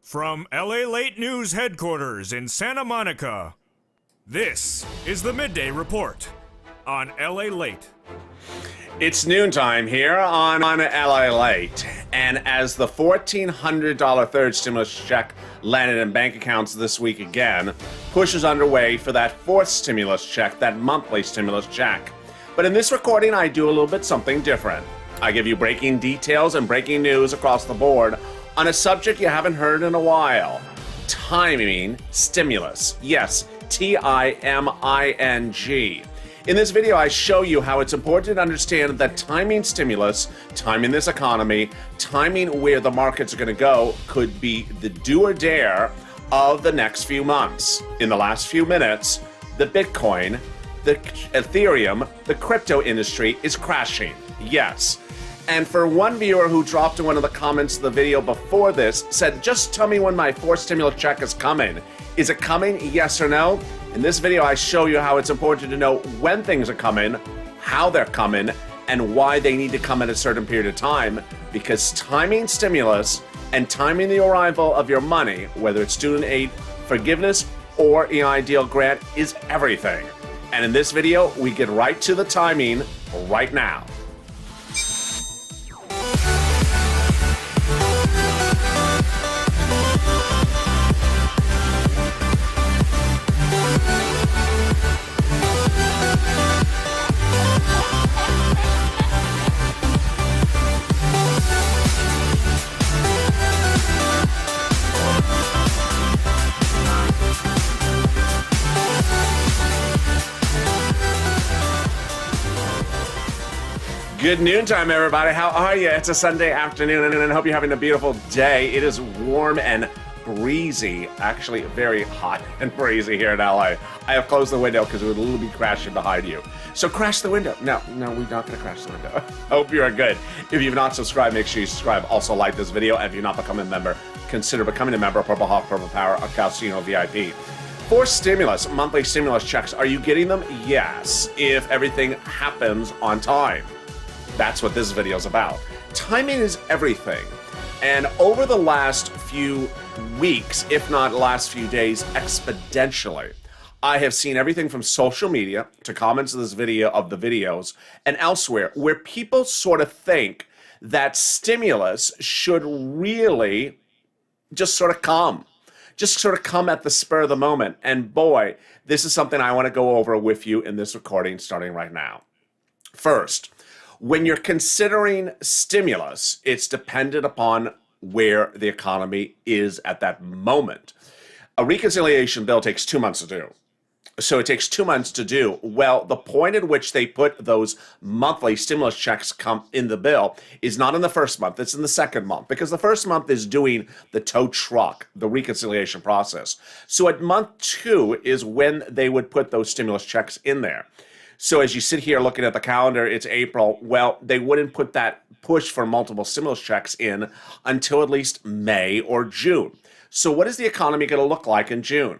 From LALATE News headquarters in Santa Monica, this is the Midday Report on LALATE. It's noontime here on LALATE, and as the $1,400 third stimulus check landed in bank accounts this week again, push is underway for that fourth stimulus check, that monthly stimulus check. But in this recording, I do a little bit something different. I give you breaking details and breaking news across the board on a subject you haven't heard in a while. Timing stimulus. Yes, T-I-M-I-N-G. In this video, I show you how it's important to understand that timing stimulus, timing this economy, timing where the markets are going to go could be the do or dare of the next few months. In the last few minutes, the Bitcoin, the Ethereum, the crypto industry is crashing. Yes. And for one viewer who dropped in one of the comments of the video before this, said, just tell me when my fourth stimulus check is coming. Is it coming, yes or no? In this video, I show you how it's important to know when things are coming, how they're coming, and why they need to come at a certain period of time, because timing stimulus and timing the arrival of your money, whether it's student aid, forgiveness, or an ideal grant, is everything. And in this video, we get right to the timing right now. Good noontime, everybody. How are you? It's a Sunday afternoon, and I hope you're having a beautiful day. It is warm and breezy, actually very hot and breezy here in LA. I have closed the window because it would literally be crashing behind you. So crash the window. No, we're not going to crash the window. Hope you're good. If you've not subscribed, make sure you subscribe. Also like this video. And if you're not becoming a member, consider becoming a member of Purple Hawk, Purple Power, a Calcino VIP. For stimulus, monthly stimulus checks, are you getting them? Yes, if everything happens on time. That's what this video is about. Timing is everything. And over the last few weeks, if not last few days, exponentially, I have seen everything from social media to comments of this video, of the videos, and elsewhere, where people sort of think that stimulus should really just sort of come at the spur of the moment. And boy, this is something I want to go over with you in this recording starting right now. First, when you're considering stimulus, it's dependent upon where the economy is at that moment. A reconciliation bill takes 2 months to do. So it takes 2 months to do. Well, the point at which they put those monthly stimulus checks come in the bill is not in the first month, it's in the second month, because the first month is doing the tow truck, the reconciliation process. So at month 2 is when they would put those stimulus checks in there. So as you sit here looking at the calendar, it's April. Well, they wouldn't put that push for multiple stimulus checks in until at least May or June. So what is the economy going to look like in June?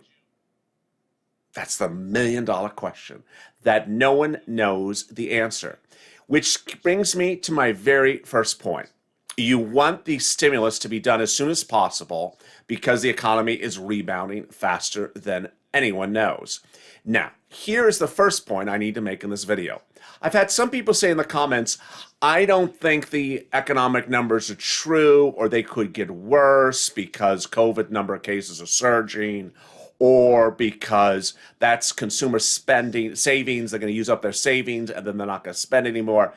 That's the million-dollar question that no one knows the answer, which brings me to my very first point. You want the stimulus to be done as soon as possible because the economy is rebounding faster than anyone knows. Now, here is the first point I need to make in this video. I've had some people say in the comments, I don't think the economic numbers are true, or they could get worse because COVID number of cases are surging, or because that's consumer spending, savings, they're going to use up their savings and then they're not going to spend anymore.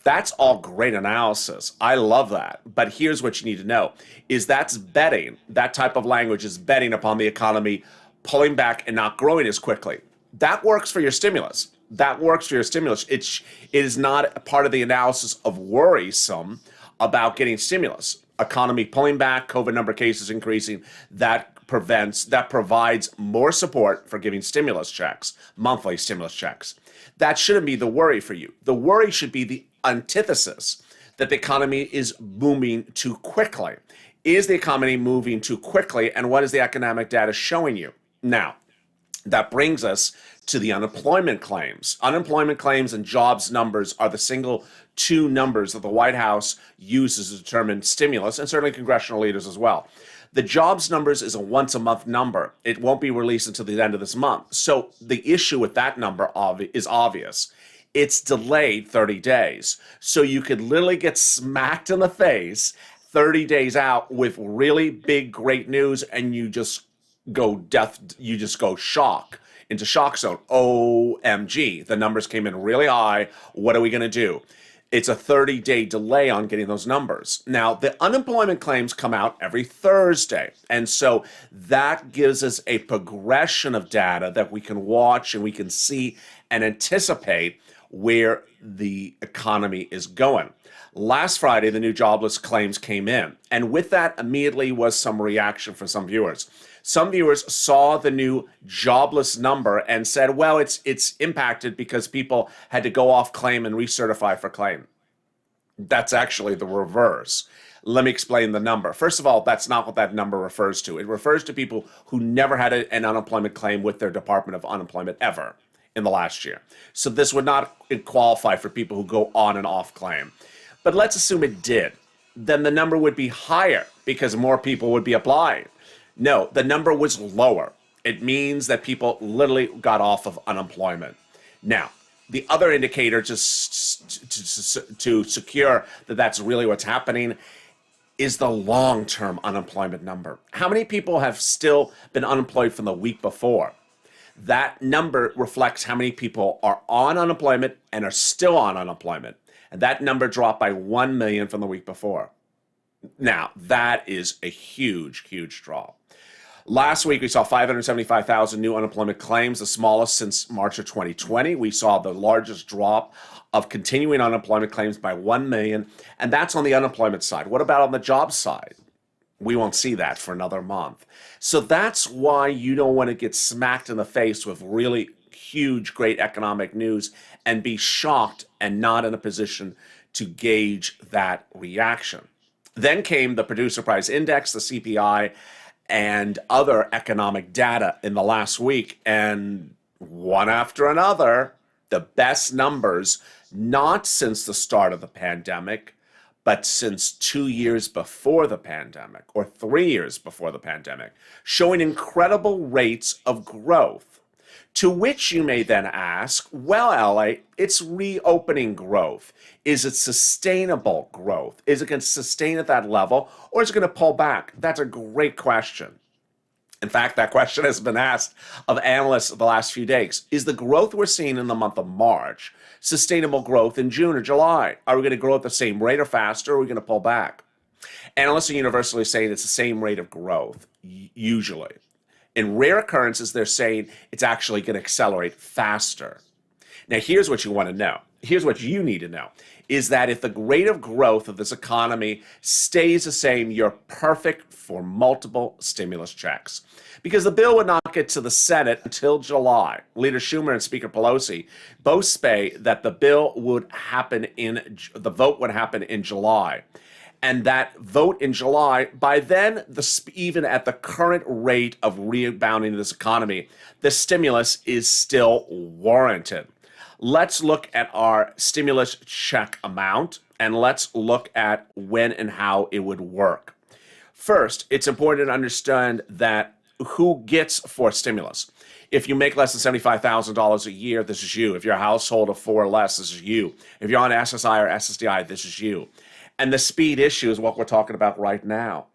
That's all great analysis. I love that. But here's what you need to know, is that's betting, that type of language is betting upon the economy pulling back and not growing as quickly. That works for your stimulus. That works for your stimulus. It is not a part of the analysis of worrisome about getting stimulus. Economy pulling back, COVID number of cases increasing, that provides more support for giving stimulus checks, monthly stimulus checks. That shouldn't be the worry for you. The worry should be the antithesis, that the economy is booming too quickly. Is the economy moving too quickly, and what is the economic data showing you? Now, That brings us to the unemployment claims. Unemployment claims and jobs numbers are the single two numbers that the White House uses to determine stimulus, and certainly congressional leaders as well. The jobs numbers is a once a month number. It won't be released until the end of this month. So the issue with that number is obvious. It's delayed 30 days. So you could literally get smacked in the face 30 days out with really big, great news, and you just go into shock zone. OMG, the numbers came in really high. What are we going to do? It's a 30-day delay on getting those numbers. Now, the unemployment claims come out every Thursday. And so that gives us a progression of data that we can watch and we can see and anticipate where the economy is going. Last Friday, the new jobless claims came in. And with that immediately was some reaction from some viewers. Some viewers saw the new jobless number and said, well, it's impacted because people had to go off claim and recertify for claim. That's actually the reverse. Let me explain the number. First of all, that's not what that number refers to. It refers to people who never had an unemployment claim with their Department of Unemployment ever in the last year. So this would not qualify for people who go on and off claim. But let's assume it did. Then the number would be higher because more people would be applying. No, the number was lower. It means that people literally got off of unemployment. Now, the other indicator to secure that that's really what's happening is the long-term unemployment number. How many people have still been unemployed from the week before? That number reflects how many people are on unemployment and are still on unemployment. And that number dropped by 1 million from the week before. Now, that is a huge, huge drop. Last week, we saw 575,000 new unemployment claims, the smallest since March of 2020. We saw the largest drop of continuing unemployment claims by 1 million, and that's on the unemployment side. What about on the job side? We won't see that for another month. So that's why you don't want to get smacked in the face with really huge, great economic news and be shocked and not in a position to gauge that reaction. Then came the Producer Price Index, the CPI, and other economic data in the last week. And one after another, the best numbers, not since the start of the pandemic, but since 2 years before the pandemic or 3 years before the pandemic, showing incredible rates of growth. To which you may then ask, well, LA, it's reopening growth. Is it sustainable growth? Is it going to sustain at that level, or is it going to pull back? That's a great question. In fact, that question has been asked of analysts the last few days. Is the growth we're seeing in the month of March sustainable growth in June or July? Are we going to grow at the same rate or faster, or are we going to pull back? Analysts are universally saying it's the same rate of growth, usually. In rare occurrences, they're saying it's actually going to accelerate faster. Now, here's what you want to know. Here's what you need to know, is that if the rate of growth of this economy stays the same, you're perfect for multiple stimulus checks. Because the bill would not get to the Senate until July. Leader Schumer and Speaker Pelosi both say that the vote would happen in July. And that vote in July, by then, even at the current rate of rebounding this economy, the stimulus is still warranted. Let's look at our stimulus check amount, and let's look at when and how it would work. First, it's important to understand that who gets forced stimulus. If you make less than $75,000 a year, this is you. If you're a household of four or less, this is you. If you're on SSI or SSDI, this is you. And the speed issue is what we're talking about right now.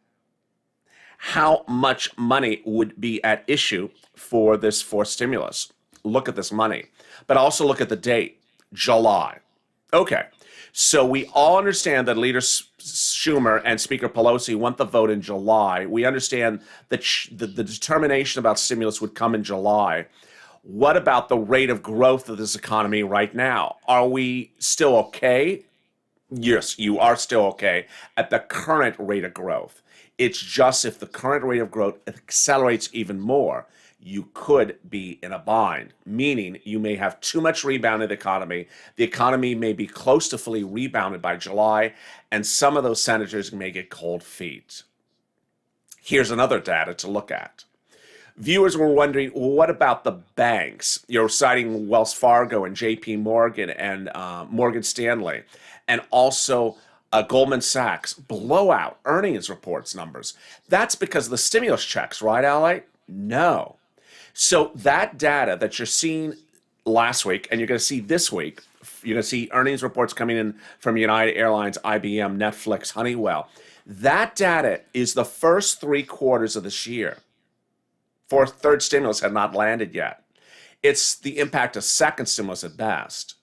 How much money would be at issue for this forced stimulus? Look at this money, but also look at the date, July. Okay, so we all understand that Leader Schumer and Speaker Pelosi want the vote in July. We understand that the determination about stimulus would come in July. What about the rate of growth of this economy right now? Are we still okay? Yes, you are still okay at the current rate of growth. It's just if the current rate of growth accelerates even more, you could be in a bind, meaning you may have too much rebound in the economy. The economy may be close to fully rebounded by July, and some of those senators may get cold feet. Here's another data to look at. Viewers were wondering, well, what about the banks? You're citing Wells Fargo and J.P. Morgan and Morgan Stanley, and also Goldman Sachs blowout earnings reports numbers. That's because of the stimulus checks, right, Ali? No. So that data that you're seeing last week, and you're going to see this week, you're going to see earnings reports coming in from United Airlines, IBM, Netflix, Honeywell. That data is the first 3 quarters of this year. Third stimulus had not landed yet. It's the impact of second stimulus at best.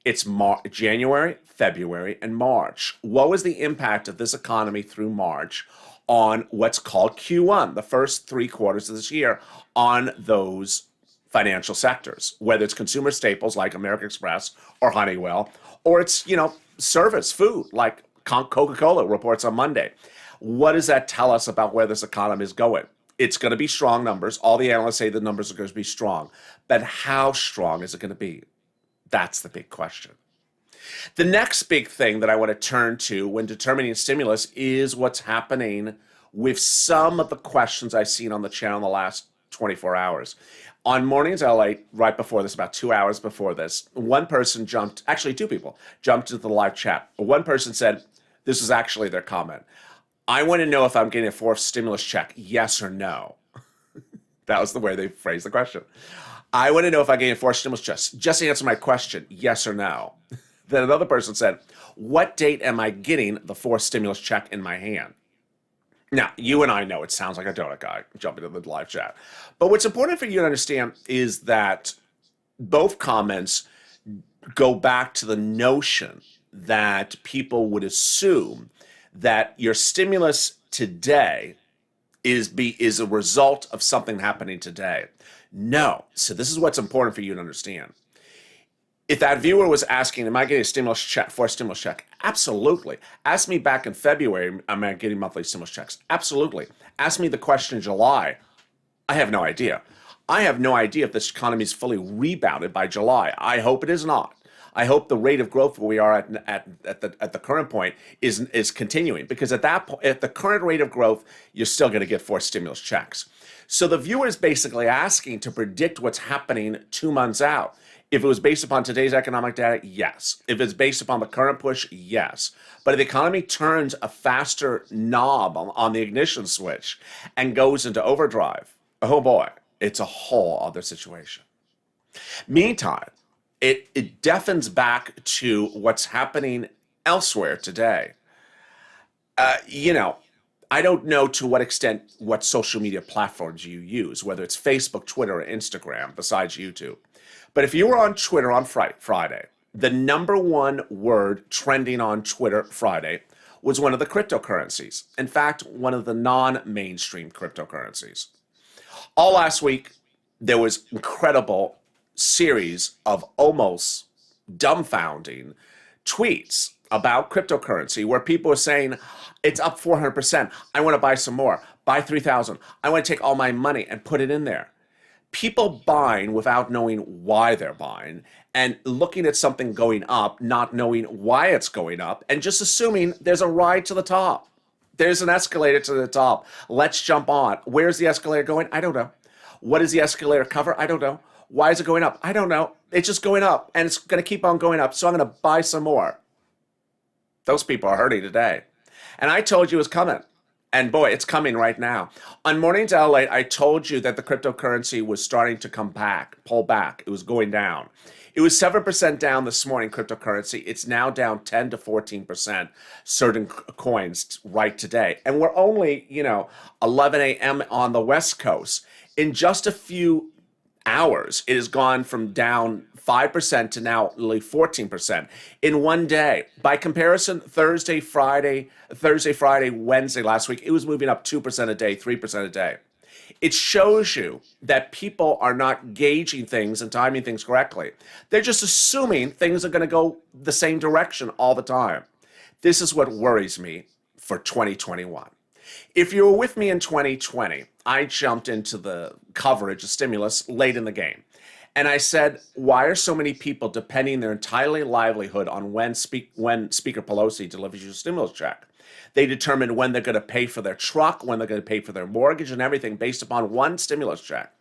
It's January, February, and March. What was the impact of this economy through March on what's called Q1, the first 3 quarters of this year, on those financial sectors, whether it's consumer staples like American Express or Honeywell, or it's, service, food, like Coca-Cola reports on Monday. What does that tell us about where this economy is going? It's going to be strong numbers. All the analysts say the numbers are going to be strong. But how strong is it going to be? That's the big question. The next big thing that I want to turn to when determining stimulus is what's happening with some of the questions I've seen on the channel in the last 24 hours. On Mornings LA, right before this, about 2 hours before this, one person actually 2 people, jumped into the live chat. One person said, this is actually their comment, I want to know if I'm getting a 4th stimulus check, yes or no. That was the way they phrased the question. I want to know if I'm getting a 4th stimulus check. Just answer my question, yes or no. Then another person said, what date am I getting the 4th stimulus check in my hand? Now, you and I know it sounds like a donut guy jumping into the live chat. But what's important for you to understand is that both comments go back to the notion that people would assume that your stimulus today is a result of something happening today. No. So this is what's important for you to understand. If that viewer was asking, am I getting a stimulus check for a stimulus check? Absolutely. Ask me back in February, am I getting monthly stimulus checks? Absolutely. Ask me the question in July. I have no idea. I have no idea if this economy is fully rebounded by July. I hope it is not. I hope the rate of growth where we are at the current point is continuing, because at that point, at the current rate of growth, you're still going to get 4 stimulus checks. So the viewer is basically asking to predict what's happening 2 months out. If it was based upon today's economic data, yes. If it's based upon the current push, yes. But if the economy turns a faster knob on the ignition switch and goes into overdrive, oh boy, it's a whole other situation. Meantime, it deafens back to what's happening elsewhere today. I don't know to what extent what social media platforms you use, whether it's Facebook, Twitter, or Instagram, besides YouTube. But if you were on Twitter on Friday, the #1 word trending on Twitter Friday was one of the cryptocurrencies. In fact, one of the non-mainstream cryptocurrencies. All last week, there was incredible series of almost dumbfounding tweets about cryptocurrency where people were saying, it's up 400%. I want to buy some more. Buy 3,000. I want to take all my money and put it in there. People buying without knowing why they're buying and looking at something going up, not knowing why it's going up, and just assuming there's a ride to the top. There's an escalator to the top. Let's jump on. Where's the escalator going? I don't know. What does the escalator cover? I don't know. Why is it going up? I don't know. It's just going up, and it's going to keep on going up, so I'm going to buy some more. Those people are hurting today. And I told you it was coming. And boy, it's coming right now. On Mornings LA, I told you that the cryptocurrency was starting to come back, pull back. It was going down. It was 7% down this morning, cryptocurrency. It's now down 10 to 14%, certain coins right today. And we're only, 11 a.m. on the West Coast. In just a few hours, it has gone from down 5% to now nearly 14% in one day. By comparison, Thursday, Friday, Wednesday last week, it was moving up 2% a day, 3% a day. It shows you that people are not gauging things and timing things correctly. They're just assuming things are going to go the same direction all the time. This is what worries me for 2021. If you were with me in 2020, I jumped into the coverage of stimulus late in the game. And I said, why are so many people depending their entire livelihood on when Speaker Pelosi delivers you a stimulus check? They determine when they're going to pay for their truck, when they're going to pay for their mortgage and everything based upon one stimulus check,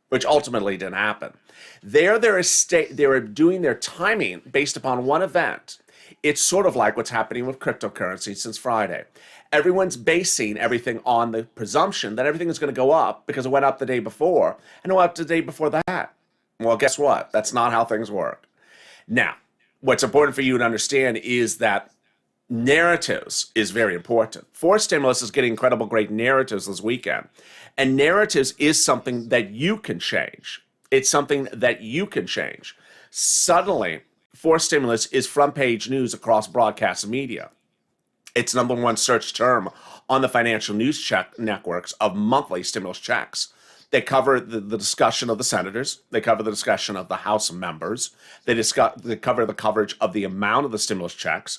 which ultimately didn't happen. They're doing their timing based upon one event. It's sort of like what's happening with cryptocurrency since Friday. Everyone's basing everything on the presumption that everything is going to go up because it went up the day before, and it went up the day before that. Well, guess what? That's not how things work. Now, what's important for you to understand is that narratives is very important. Forced stimulus is getting incredible great narratives this weekend. And narratives is something that you can change. It's something that you can change. Suddenly, forced stimulus is front page news across broadcast media. It's #1 search term on the financial news networks of monthly stimulus checks. They cover the discussion of the senators. They cover the discussion of the House members. They cover the coverage of the amount of the stimulus checks.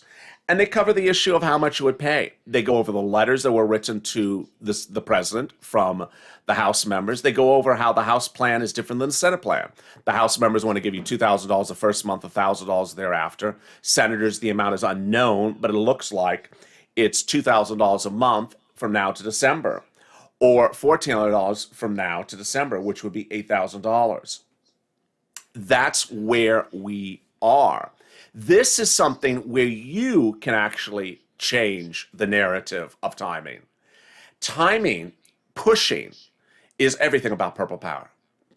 And they cover the issue of how much it would pay. They go over the letters that were written to the president from the House members. They go over how the House plan is different than the Senate plan. The House members want to give you $2,000 the first month, $1,000 thereafter. Senators, the amount is unknown, but it looks like it's $2,000 a month from now to December, or $1,400 from now to December, which would be $8,000. That's where we are. This is something where you can actually change the narrative of timing. Timing, pushing, is everything about Purple Power.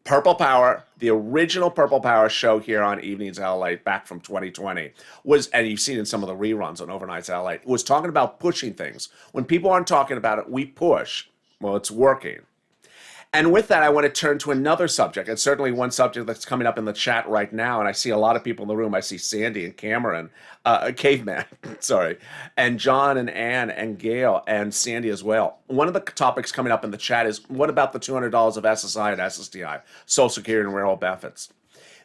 Purple Power, the original Purple Power show here on Evenings LALATE back from 2020 was, and you've seen in some of the reruns on Overnights LALATE, was talking about pushing things. When people aren't talking about it, we push. Well, it's working. And with that, I want to turn to another subject, and certainly one subject that's coming up in the chat right now, and I see a lot of people in the room. I see Sandy and Cameron, Caveman, sorry, and John and Ann and Gail and Sandy as well. One of the topics coming up in the chat is, what about the $200 of SSI and SSDI, Social Security and Railroad benefits?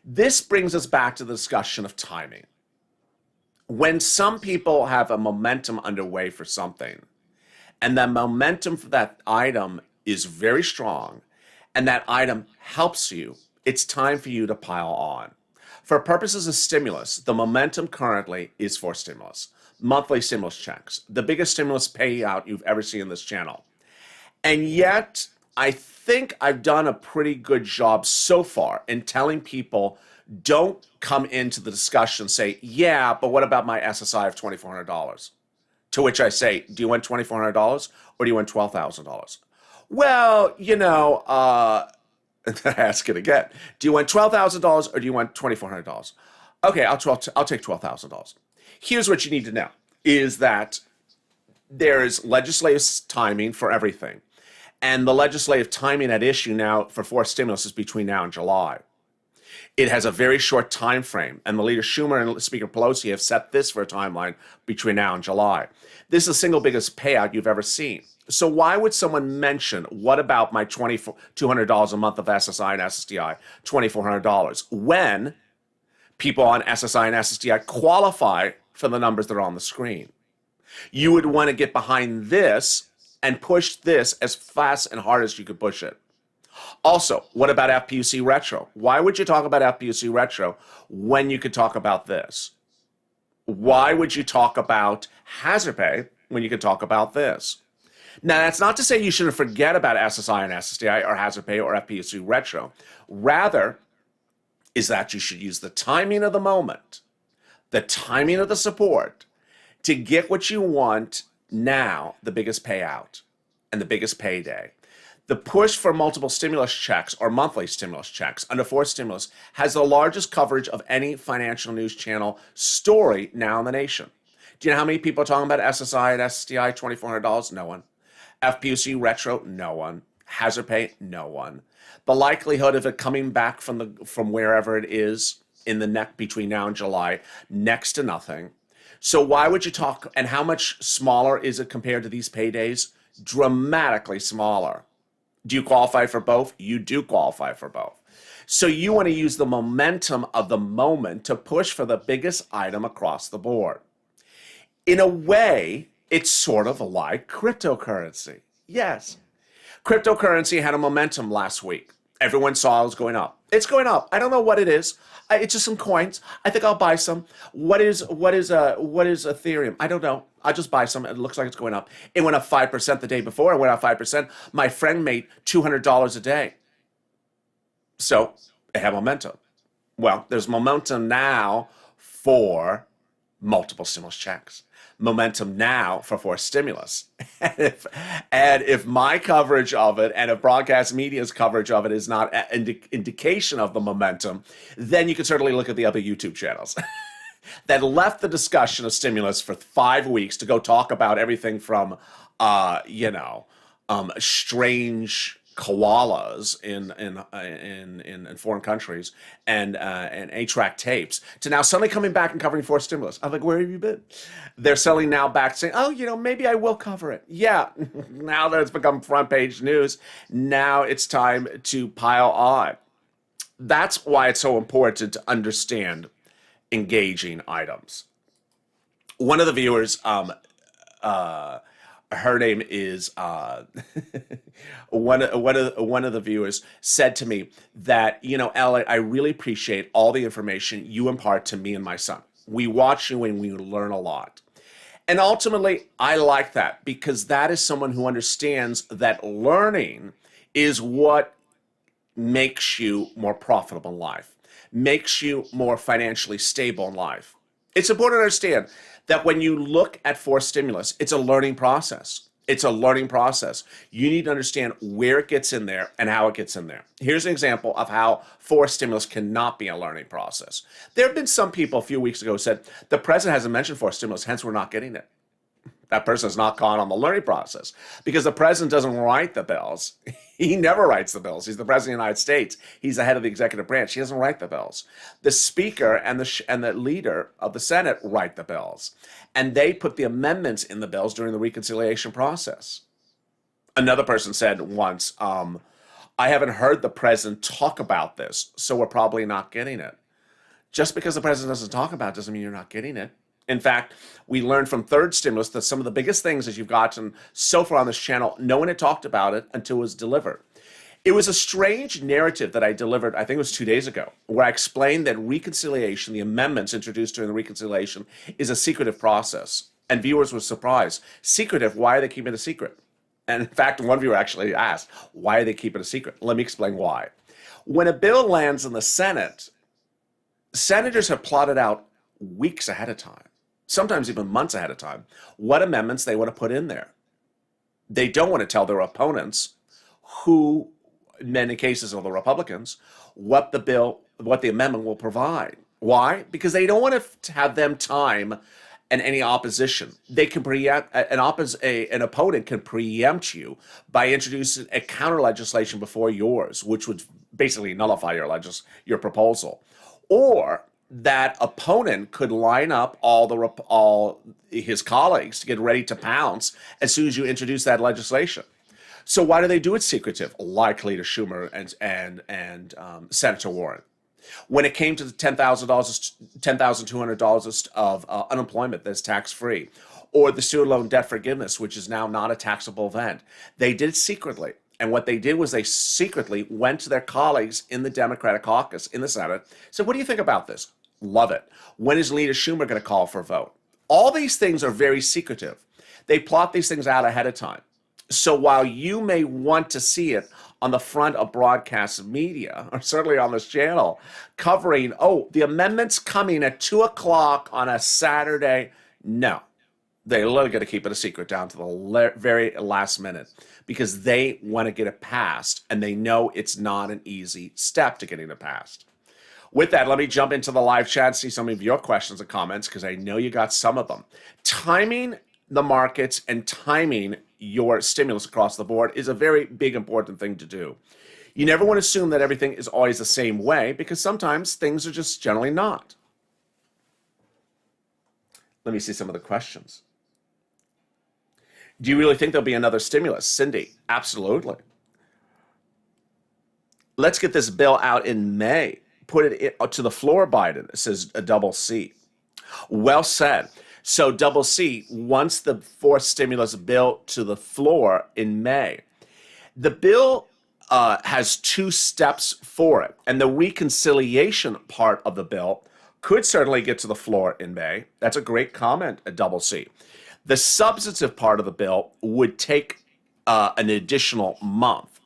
This brings us back to the discussion of timing. When some people have a momentum underway for something, and that momentum for that item is very strong, and that item helps you, it's time for you to pile on. For purposes of stimulus, the momentum currently is for stimulus. Monthly stimulus checks, the biggest stimulus payout you've ever seen in this channel. And yet, I think I've done a pretty good job so far in telling people, don't come into the discussion and say, yeah, but what about my SSI of $2,400? To which I say, do you want $2,400 or do you want $12,000? Well, you know, ask it again. Do you want $12,000 or do you want $2,400? Okay, I'll take $12,000. Here's what you need to know, is that there's legislative timing for everything. And the legislative timing at issue now for forced stimulus is between now and July. It has a very short time frame, and the Leader Schumer and Speaker Pelosi have set this for a timeline between now and July. This is the single biggest payout you've ever seen. So why would someone mention, what about my $200 a month of SSI and SSDI, $2,400, when people on SSI and SSDI qualify for the numbers that are on the screen? You would want to get behind this and push this as fast and hard as you could push it. Also, what about FPUC Retro? Why would you talk about FPUC Retro when you could talk about this? Why would you talk about hazard pay when you could talk about this? Now, that's not to say you shouldn't forget about SSI and SSDI or hazard pay or FPUC Retro. Rather, is that you should use the timing of the moment, the timing of the support, to get what you want now, the biggest payout and the biggest payday. The push for multiple stimulus checks or monthly stimulus checks under forced stimulus has the largest coverage of any financial news channel story now in the nation. Do you know how many people are talking about SSI and SSDI, $2,400? No one. FPUC Retro? No one. Hazard pay? No one. The likelihood of it coming back from wherever it is in the neck between now and July, next to nothing. So why would you talk, and how much smaller is it compared to these paydays? Dramatically smaller. Do you qualify for both? You do qualify for both. So you want to use the momentum of the moment to push for the biggest item across the board. In a way, it's sort of like cryptocurrency. Yes. Cryptocurrency had a momentum last week. Everyone saw it was going up. It's going up. I don't know what it is. It's just some coins. I think I'll buy some. What is Ethereum? I don't know. I'll just buy some. It looks like it's going up. It went up 5% the day before. It went up 5%. My friend made $200 a day. So it had momentum. Well, there's momentum now for multiple stimulus checks. Momentum now for forced stimulus. And if my coverage of it and if broadcast media's coverage of it is not an indication of the momentum, then you can certainly look at the other YouTube channels that left the discussion of stimulus for 5 weeks to go talk about everything from, strange koalas in foreign countries and 8-track tapes to now suddenly coming back and covering forced stimulus. I'm like, where have you been? They're suddenly now back saying, oh, maybe I will cover it. Yeah, now that it's become front page news, now it's time to pile on. That's why it's so important to understand engaging items. One of the viewers, her name is one of the viewers said to me that, Elliot, I really appreciate all the information you impart to me and my son. We watch you and we learn a lot. And ultimately, I like that because that is someone who understands that learning is what makes you more profitable in life, makes you more financially stable in life. It's important to understand that when you look at forced stimulus, it's a learning process. It's a learning process. You need to understand where it gets in there and how it gets in there. Here's an example of how forced stimulus cannot be a learning process. There have been some people a few weeks ago who said, the president hasn't mentioned forced stimulus, hence we're not getting it. That person is not caught on the learning process because the president doesn't write the bills. He never writes the bills. He's the president of the United States. He's the head of the executive branch. He doesn't write the bills. The speaker and the leader of the Senate write the bills. And they put the amendments in the bills during the reconciliation process. Another person said once, I haven't heard the president talk about this, so we're probably not getting it. Just because the president doesn't talk about it doesn't mean you're not getting it. In fact, we learned from third stimulus that some of the biggest things that you've gotten so far on this channel, no one had talked about it until it was delivered. It was a strange narrative that I delivered, I think it was 2 days ago, where I explained that reconciliation, the amendments introduced during the reconciliation, is a secretive process. And viewers were surprised. Secretive, why are they keeping it a secret? And in fact, one viewer actually asked, why are they keeping it a secret? Let me explain why. When a bill lands in the Senate, senators have plotted out weeks ahead of time, sometimes even months ahead of time, what amendments they want to put in there. They don't want to tell their opponents, who, in many cases are the Republicans, what the amendment will provide. Why? Because they don't want to have them time and any opposition. They can preempt, an opponent can preempt you by introducing a counter legislation before yours, which would basically nullify your proposal. Or that opponent could line up all his colleagues to get ready to pounce as soon as you introduce that legislation. So why do they do it secretive, like Leader Schumer and Senator Warren? When it came to the $10,200 of unemployment that's tax-free, or the student loan debt forgiveness, which is now not a taxable event, they did it secretly. And what they did was they secretly went to their colleagues in the Democratic caucus in the Senate, said, what do you think about this? Love it. When is Leader Schumer going to call for a vote? All these things are very secretive. They plot these things out ahead of time. So while you may want to see it on the front of broadcast media, or certainly on this channel, covering, the amendment's coming at 2 o'clock on a Saturday, no. They're literally going to keep it a secret down to the very last minute because they want to get it passed, and they know it's not an easy step to getting it passed. With that, let me jump into the live chat and see some of your questions and comments because I know you got some of them. Timing the markets and timing your stimulus across the board is a very big, important thing to do. You never want to assume that everything is always the same way because sometimes things are just generally not. Let me see some of the questions. Do you really think there'll be another stimulus? Cindy, absolutely. Let's get this bill out in May. Put it to the floor, Biden. It says a double C. Well said. So double C, once the fourth stimulus bill to the floor in May. The bill has two steps for it. And the reconciliation part of the bill could certainly get to the floor in May. That's a great comment, a double C. The substantive part of the bill would take an additional month.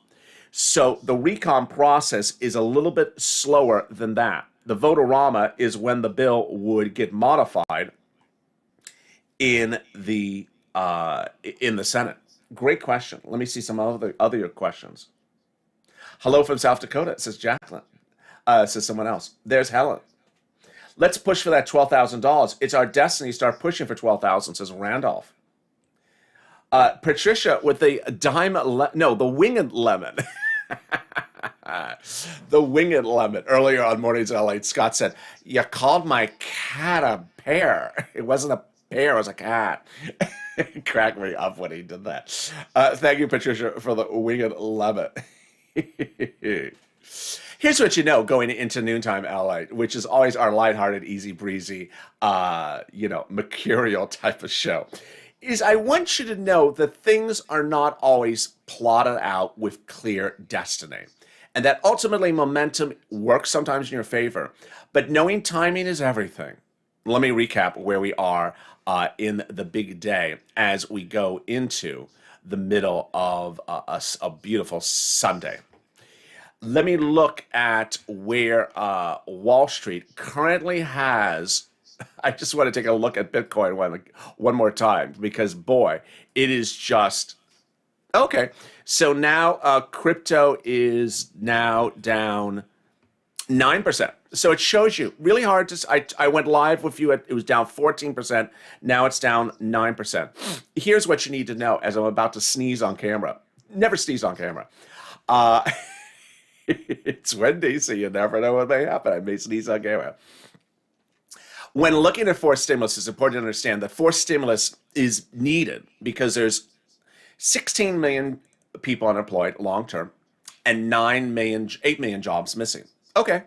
So the recon process is a little bit slower than that. The votorama is when the bill would get modified in the Senate. Great question. Let me see some other questions. Hello from South Dakota, says Jacqueline. Says someone else. There's Helen. Let's push for that $12,000. It's our destiny. Start pushing for $12,000, says Randolph. Patricia with the the winged lemon. The winged lemon. Earlier on Mornings LA, Scott said, "You called my cat a bear. It wasn't a bear, it was a cat." It cracked me up when he did that. Thank you, Patricia, for the winged lemon. Here's what you know going into Noontime LA, which is always our lighthearted, easy breezy, mercurial type of show, is I want you to know that things are not always plotted out with clear destiny. And that ultimately momentum works sometimes in your favor, but knowing timing is everything. Let me recap where we are in the big day as we go into the middle of a beautiful Sunday. Let me look at where Wall Street currently has. I just want to take a look at Bitcoin one more time because, boy, it is just okay. So now crypto is now down 9%. So it shows you really hard to. I went live with you it was down 14%. Now it's down 9%. Here's what you need to know as I'm about to sneeze on camera. Never sneeze on camera. It's Wendy, so you never know what may happen. I may sneeze on camera. When looking at forced stimulus, it's important to understand that forced stimulus is needed because there's 16 million people unemployed long term and 8 million jobs missing. Okay,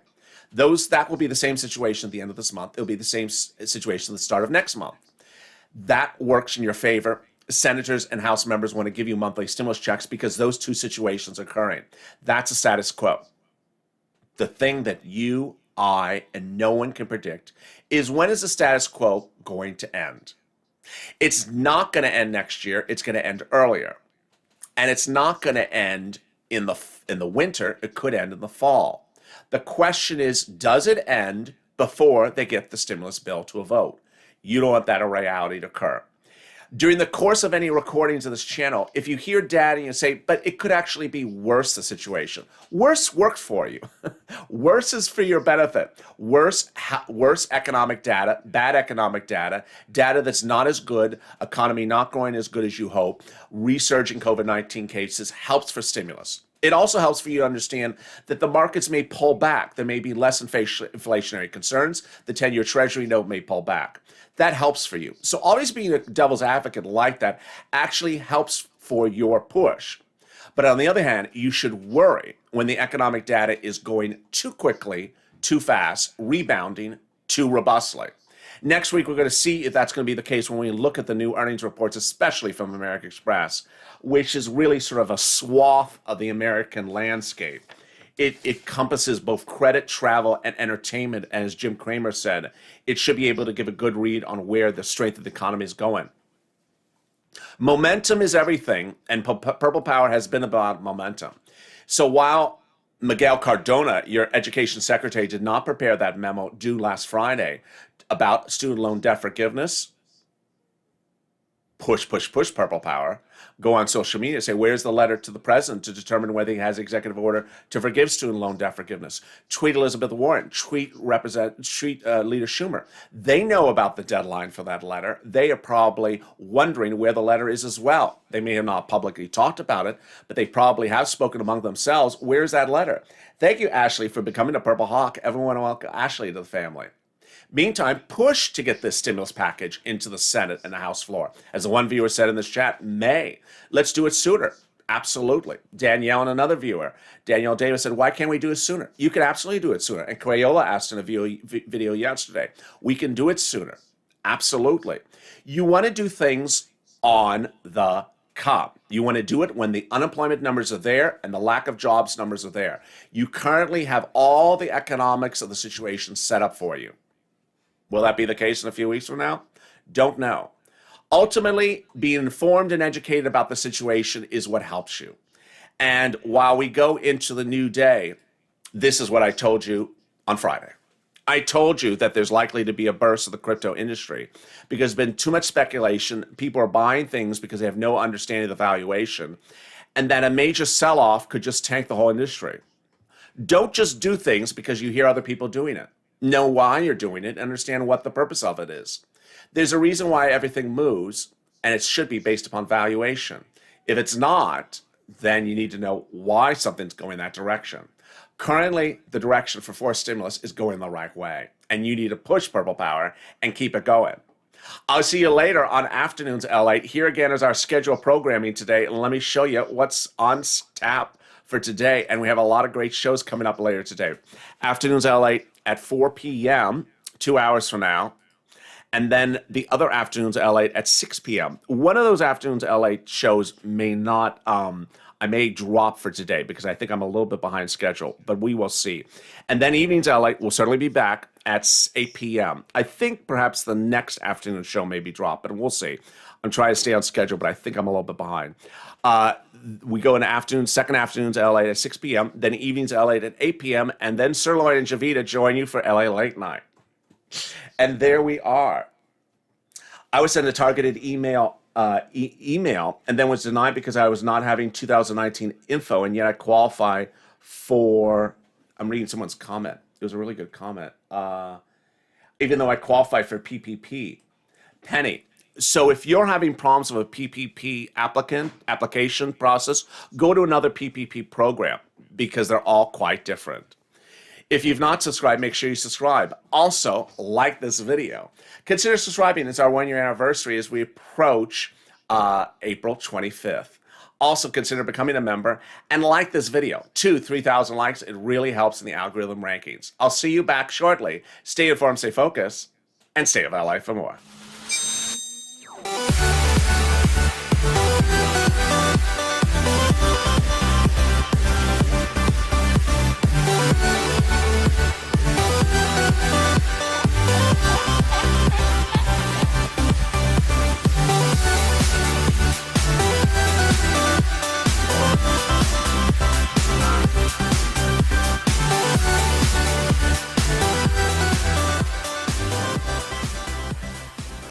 that will be the same situation at the end of this month. It'll be the same situation at the start of next month. That works in your favor. Senators and House members want to give you monthly stimulus checks because those two situations are occurring. That's a status quo. The thing that you, I, and no one can predict is when is the status quo going to end? It's not going to end next year. It's going to end earlier. And it's not going to end in the winter. It could end in the fall. The question is, does it end before they get the stimulus bill to a vote? You don't want that reality to occur. During the course of any recordings of this channel, if you hear Daddy and say, but it could actually be worse, the situation. Worse works for you. Worse is for your benefit. Worse economic data, bad economic data, data that's not as good, economy not growing as good as you hope, resurging COVID-19 cases helps for stimulus. It also helps for you to understand that the markets may pull back. There may be less inflationary concerns. The 10-year Treasury note may pull back. That helps for you. So always being a devil's advocate like that actually helps for your push. But on the other hand, you should worry when the economic data is going too quickly, too fast, rebounding too robustly. Next week, we're going to see if that's going to be the case when we look at the new earnings reports, especially from American Express, which is really sort of a swath of the American landscape. It encompasses both credit, travel, and entertainment. As Jim Cramer said, it should be able to give a good read on where the strength of the economy is going. Momentum is everything, and Purple Power has been about momentum. So while Miguel Cardona, your education secretary, did not prepare that memo due last Friday about student loan debt forgiveness, push Purple Power, go on social media, say, where's the letter to the president to determine whether he has executive order to forgive student loan debt forgiveness? Tweet Elizabeth Warren, tweet Leader Schumer. They know about the deadline for that letter. They are probably wondering where the letter is as well. They may have not publicly talked about it, but they probably have spoken among themselves. Where's that letter? Thank you, Ashley, for becoming a Purple Hawk. Everyone welcome Ashley to the family. Meantime, push to get this stimulus package into the Senate and the House floor. As the one viewer said in this chat, May. Let's do it sooner. Absolutely. Danielle and another viewer, Danielle Davis, said, why can't we do it sooner? You can absolutely do it sooner. And Crayola asked in a video yesterday, we can do it sooner. Absolutely. You want to do things on the come. You want to do it when the unemployment numbers are there and the lack of jobs numbers are there. You currently have all the economics of the situation set up for you. Will that be the case in a few weeks from now? Don't know. Ultimately, being informed and educated about the situation is what helps you. And while we go into the new day, this is what I told you on Friday. I told you that there's likely to be a burst of the crypto industry because there's been too much speculation. People are buying things because they have no understanding of the valuation, and that a major sell-off could just tank the whole industry. Don't just do things because you hear other people doing it. Know why you're doing it, understand what the purpose of it is. There's a reason why everything moves, and it should be based upon valuation. If it's not, then you need to know why something's going that direction. Currently, the direction for forced stimulus is going the right way, and you need to push Purple Power and keep it going. I'll see you later on Afternoons LA. Here again is our scheduled programming today, and let me show you what's on tap for today, and we have a lot of great shows coming up later today. Afternoons LA at 4 p.m., 2 hours from now, and then the other Afternoons LA at 6 p.m. One of those Afternoons LA shows may not... I may drop for today because I think I'm a little bit behind schedule, but we will see. And then Evenings LA will certainly be back at 8 p.m. I think perhaps the next afternoon show may be dropped, but we'll see. I'm trying to stay on schedule, but I think I'm a little bit behind. We go into second Afternoons LA at 6 p.m., then Evenings LA at 8 p.m., and then Sirloin and Javita join you for LA Late Night. And there we are. I was sent a targeted email and then was denied because I was not having 2019 info, and yet I qualify for, I'm reading someone's comment. It was a really good comment. Even though I qualify for PPP. Penny, so if you're having problems with a PPP application process, go to another PPP program because they're all quite different. If you've not subscribed, make sure you subscribe. Also, like this video. Consider subscribing. It's our 1-year anniversary as we approach April 25th. Also, consider becoming a member and like this video. 3,000 likes. It really helps in the algorithm rankings. I'll see you back shortly. Stay informed, stay focused, and stay with LA for more.